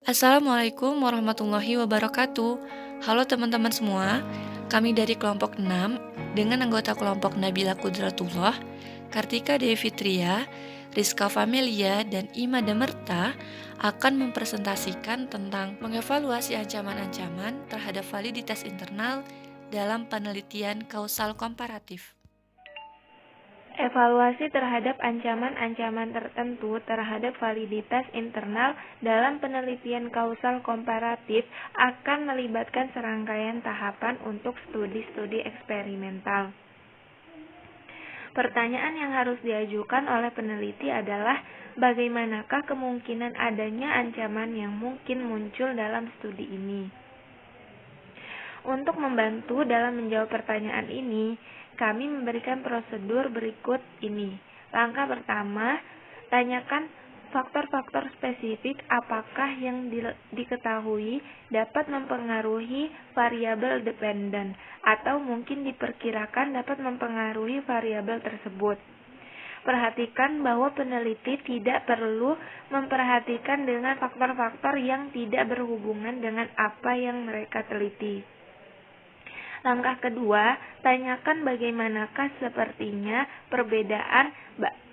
Assalamualaikum warahmatullahi wabarakatuh. Halo teman-teman semua, kami dari kelompok 6 dengan anggota kelompok Nabila Kudratullah, Kartika Dewi Fitria, Rizka Famelia, dan Ima Demerta akan mempresentasikan tentang mengevaluasi ancaman-ancaman terhadap validitas internal dalam penelitian kausal komparatif. Evaluasi terhadap ancaman-ancaman tertentu terhadap validitas internal dalam penelitian kausal komparatif akan melibatkan serangkaian tahapan untuk studi-studi eksperimental. Pertanyaan yang harus diajukan oleh peneliti adalah bagaimanakah kemungkinan adanya ancaman yang mungkin muncul dalam studi ini. Untuk membantu dalam menjawab pertanyaan ini, kami memberikan prosedur berikut ini. Langkah pertama, tanyakan faktor-faktor spesifik apakah yang diketahui dapat mempengaruhi variabel dependen atau mungkin diperkirakan dapat mempengaruhi variabel tersebut. Perhatikan bahwa peneliti tidak perlu memperhatikan dengan faktor-faktor yang tidak berhubungan dengan apa yang mereka teliti. Langkah kedua, tanyakan bagaimanakah sepertinya perbedaan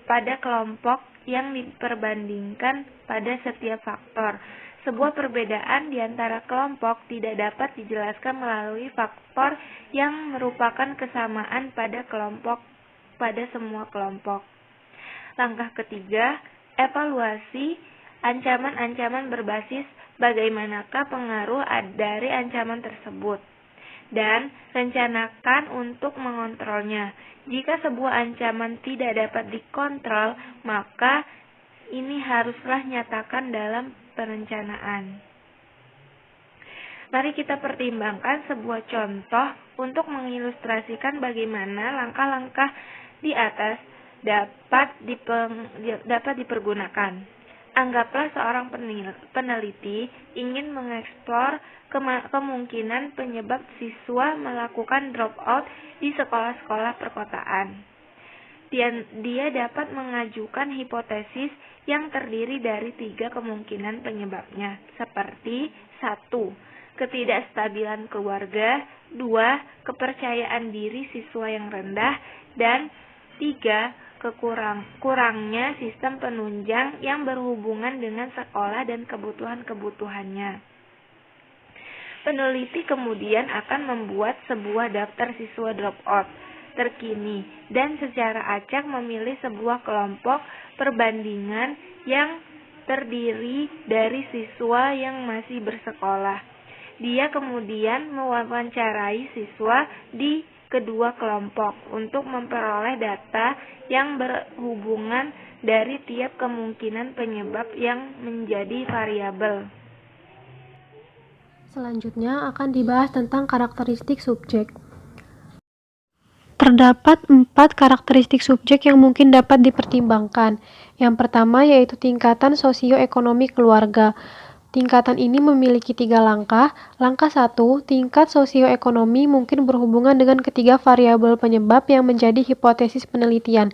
pada kelompok yang diperbandingkan pada setiap faktor. Sebuah perbedaan di antara kelompok tidak dapat dijelaskan melalui faktor yang merupakan kesamaan pada semua kelompok. Langkah ketiga, evaluasi ancaman-ancaman berbasis bagaimanakah pengaruh dari ancaman tersebut, dan rencanakan untuk mengontrolnya. Jika sebuah ancaman tidak dapat dikontrol, maka ini haruslah nyatakan dalam perencanaan. Mari kita pertimbangkan sebuah contoh untuk mengilustrasikan bagaimana langkah-langkah di atas dapat dipergunakan. Anggaplah seorang peneliti ingin mengeksplor kemungkinan penyebab siswa melakukan dropout di sekolah-sekolah perkotaan. Dia dapat mengajukan hipotesis yang terdiri dari 3 kemungkinan penyebabnya, seperti 1. Ketidakstabilan keluarga, 2. Kepercayaan diri siswa yang rendah, dan 3. Kurangnya sistem penunjang yang berhubungan dengan sekolah dan kebutuhan-kebutuhannya. Peneliti kemudian akan membuat sebuah daftar siswa dropout terkini dan secara acak memilih sebuah kelompok perbandingan yang terdiri dari siswa yang masih bersekolah. Dia kemudian mewawancarai siswa di kedua kelompok untuk memperoleh data yang berhubungan dari tiap kemungkinan penyebab yang menjadi variabel. Selanjutnya akan dibahas tentang karakteristik subjek. Terdapat 4 karakteristik subjek yang mungkin dapat dipertimbangkan. Yang pertama yaitu tingkatan sosioekonomi keluarga. Tingkatan ini memiliki 3 langkah. Langkah 1, tingkat sosioekonomi mungkin berhubungan dengan ketiga variabel penyebab yang menjadi hipotesis penelitian.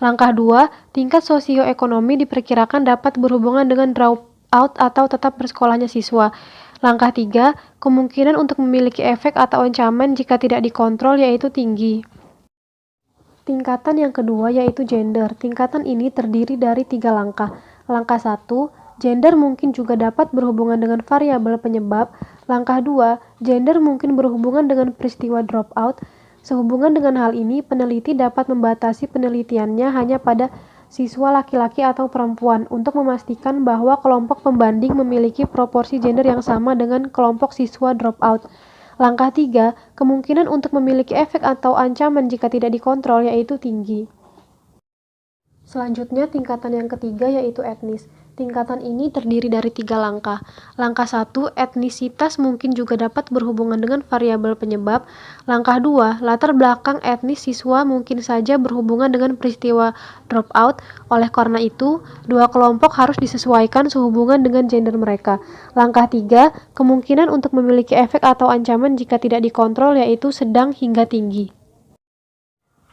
Langkah 2, tingkat sosioekonomi diperkirakan dapat berhubungan dengan dropout atau tetap bersekolahnya siswa. Langkah 3, kemungkinan untuk memiliki efek atau ancaman jika tidak dikontrol yaitu tinggi. Tingkatan yang kedua yaitu gender. Tingkatan ini terdiri dari 3 langkah. Langkah 1, gender mungkin juga dapat berhubungan dengan variabel penyebab. Langkah 2, gender mungkin berhubungan dengan peristiwa dropout. Sehubungan dengan hal ini, peneliti dapat membatasi penelitiannya hanya pada siswa laki-laki atau perempuan untuk memastikan bahwa kelompok pembanding memiliki proporsi gender yang sama dengan kelompok siswa dropout. Langkah 3, kemungkinan untuk memiliki efek atau ancaman jika tidak dikontrol yaitu tinggi. Selanjutnya tingkatan yang ketiga yaitu etnis. Tingkatan ini terdiri dari 3 langkah. Langkah 1, etnisitas mungkin juga dapat berhubungan dengan variabel penyebab. Langkah 2, latar belakang etnis siswa mungkin saja berhubungan dengan peristiwa dropout. Oleh karena itu, 2 kelompok harus disesuaikan sehubungan dengan gender mereka. Langkah 3, kemungkinan untuk memiliki efek atau ancaman jika tidak dikontrol yaitu sedang hingga tinggi.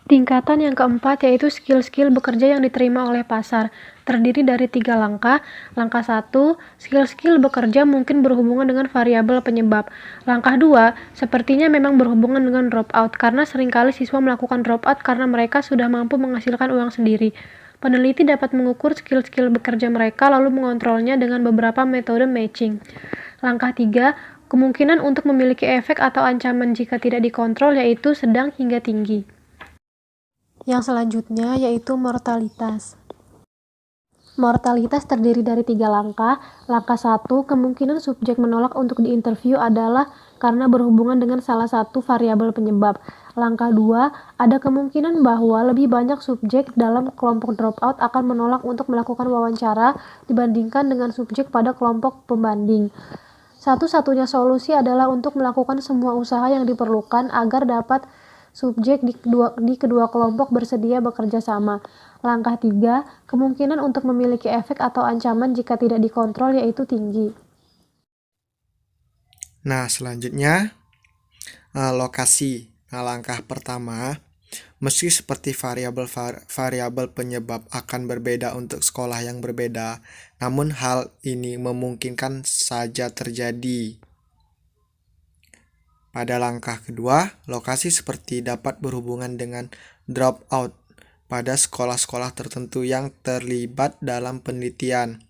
Tingkatan yang keempat yaitu skill-skill bekerja yang diterima oleh pasar. terdiri dari 3 langkah. Langkah 1, skill-skill bekerja mungkin berhubungan dengan variabel penyebab. Langkah 2, sepertinya memang berhubungan dengan dropout, karena seringkali siswa melakukan dropout karena mereka sudah mampu menghasilkan uang sendiri. Peneliti dapat mengukur skill-skill bekerja mereka lalu mengontrolnya dengan beberapa metode matching. Langkah 3, kemungkinan untuk memiliki efek atau ancaman jika tidak dikontrol yaitu sedang hingga tinggi. Yang selanjutnya yaitu mortalitas. Mortalitas terdiri dari 3 langkah. Langkah 1, kemungkinan subjek menolak untuk diinterview adalah karena berhubungan dengan salah satu variabel penyebab. Langkah 2, ada kemungkinan bahwa lebih banyak subjek dalam kelompok dropout akan menolak untuk melakukan wawancara dibandingkan dengan subjek pada kelompok pembanding. Satu-satunya solusi adalah untuk melakukan semua usaha yang diperlukan agar dapat subjek di kedua kelompok bersedia bekerja sama. Langkah 3, kemungkinan untuk memiliki efek atau ancaman jika tidak dikontrol yaitu tinggi. Nah, selanjutnya lokasi. Nah, langkah pertama, meski seperti variabel penyebab akan berbeda untuk sekolah yang berbeda, namun hal ini memungkinkan saja terjadi. Pada langkah kedua, lokasi seperti dapat berhubungan dengan dropout pada sekolah-sekolah tertentu yang terlibat dalam penelitian,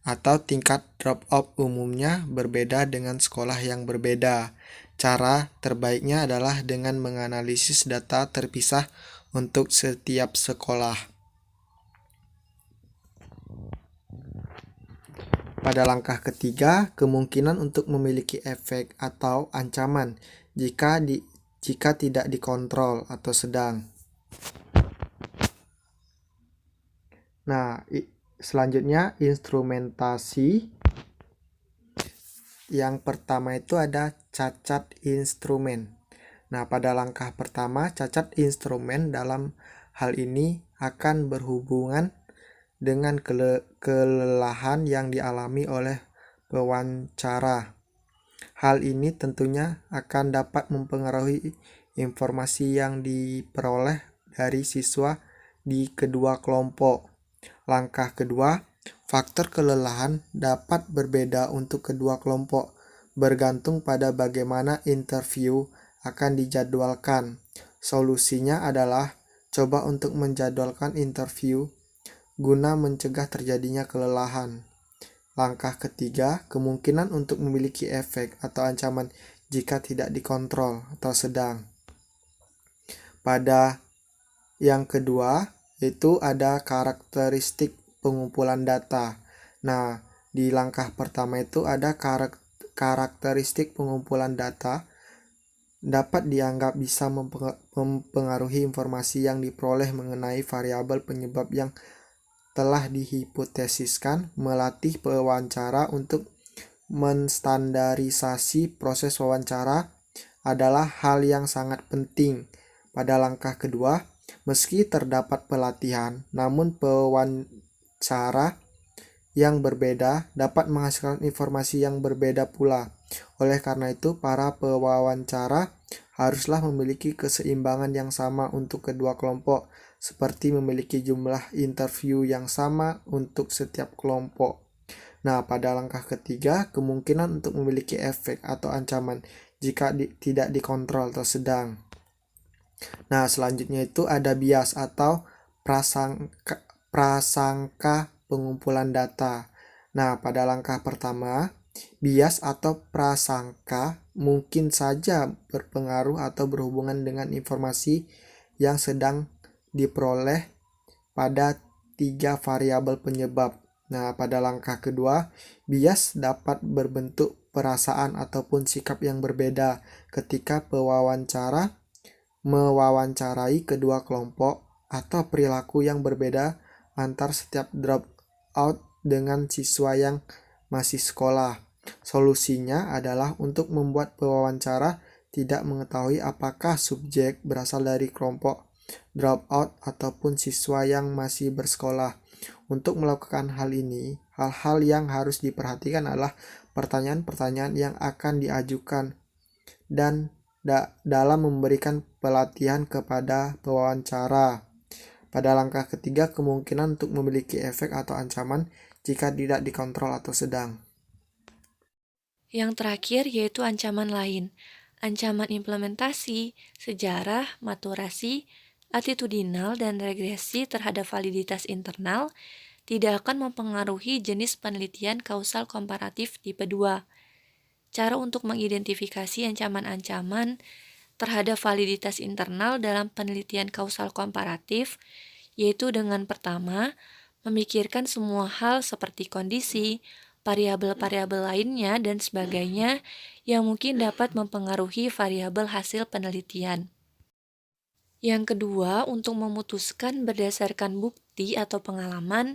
atau tingkat dropout umumnya berbeda dengan sekolah yang berbeda. Cara terbaiknya adalah dengan menganalisis data terpisah untuk setiap sekolah. Pada langkah ketiga, kemungkinan untuk memiliki efek atau ancaman jika tidak dikontrol atau sedang. Nah, selanjutnya instrumentasi. Yang pertama itu ada cacat instrumen. Nah, pada langkah pertama, cacat instrumen dalam hal ini akan berhubungan dengan kelelahan yang dialami oleh pewawancara. Hal ini tentunya akan dapat mempengaruhi informasi yang diperoleh dari siswa di kedua kelompok. Langkah kedua, faktor kelelahan dapat berbeda untuk kedua kelompok, bergantung pada bagaimana interview akan dijadwalkan. Solusinya adalah coba untuk menjadwalkan interview guna mencegah terjadinya kelelahan. Langkah ketiga, kemungkinan untuk memiliki efek atau ancaman jika tidak dikontrol atau sedang. Pada yang kedua, itu ada karakteristik pengumpulan data. Nah, di langkah pertama itu ada karakteristik pengumpulan data dapat dianggap bisa mempengaruhi informasi yang diperoleh mengenai variabel penyebab yang telah dihipotesiskan. Melatih pewawancara untuk menstandarisasi proses wawancara adalah hal yang sangat penting. Pada langkah kedua, meski terdapat pelatihan, namun pewawancara yang berbeda dapat menghasilkan informasi yang berbeda pula. Oleh karena itu, para pewawancara haruslah memiliki keseimbangan yang sama untuk kedua kelompok, seperti memiliki jumlah interview yang sama untuk setiap kelompok. Nah, pada langkah ketiga, kemungkinan untuk memiliki efek atau ancaman jika tidak dikontrol atau sedang. Nah, selanjutnya itu ada bias atau prasangka pengumpulan data. Nah, pada langkah pertama, bias atau prasangka mungkin saja berpengaruh atau berhubungan dengan informasi yang sedang diperoleh pada 3 variabel penyebab. Nah, pada langkah kedua, bias dapat berbentuk perasaan ataupun sikap yang berbeda ketika pewawancara mewawancarai kedua kelompok, atau perilaku yang berbeda antar setiap dropout dengan siswa yang masih sekolah. Solusinya adalah untuk membuat pewawancara tidak mengetahui apakah subjek berasal dari kelompok dropout ataupun siswa yang masih bersekolah. Untuk melakukan hal ini, hal-hal yang harus diperhatikan adalah pertanyaan-pertanyaan yang akan diajukan dan dalam memberikan pelatihan kepada pewawancara. Pada langkah ketiga, kemungkinan untuk memiliki efek atau ancaman jika tidak dikontrol atau sedang. Yang terakhir yaitu ancaman lain. Ancaman implementasi, sejarah, maturasi, attitudinal, dan regresi terhadap validitas internal tidak akan mempengaruhi jenis penelitian kausal komparatif tipe 2. Cara untuk mengidentifikasi ancaman-ancaman terhadap validitas internal dalam penelitian kausal komparatif yaitu dengan pertama, memikirkan semua hal seperti kondisi, variabel-variabel lainnya, dan sebagainya yang mungkin dapat mempengaruhi variabel hasil penelitian. Yang kedua, untuk memutuskan berdasarkan bukti atau pengalaman,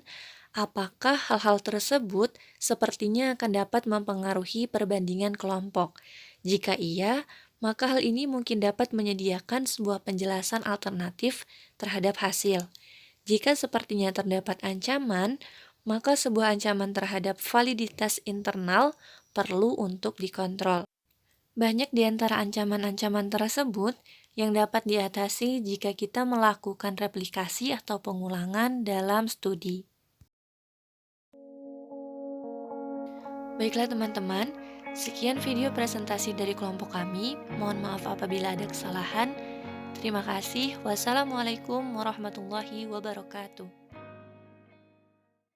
apakah hal-hal tersebut sepertinya akan dapat mempengaruhi perbandingan kelompok. Jika iya, maka hal ini mungkin dapat menyediakan sebuah penjelasan alternatif terhadap hasil. Jika sepertinya terdapat ancaman, maka sebuah ancaman terhadap validitas internal perlu untuk dikontrol. Banyak di antara ancaman-ancaman tersebut yang dapat diatasi jika kita melakukan replikasi atau pengulangan dalam studi. Baiklah teman-teman, sekian video presentasi dari kelompok kami. Mohon maaf apabila ada kesalahan. Terima kasih. Wassalamualaikum warahmatullahi wabarakatuh.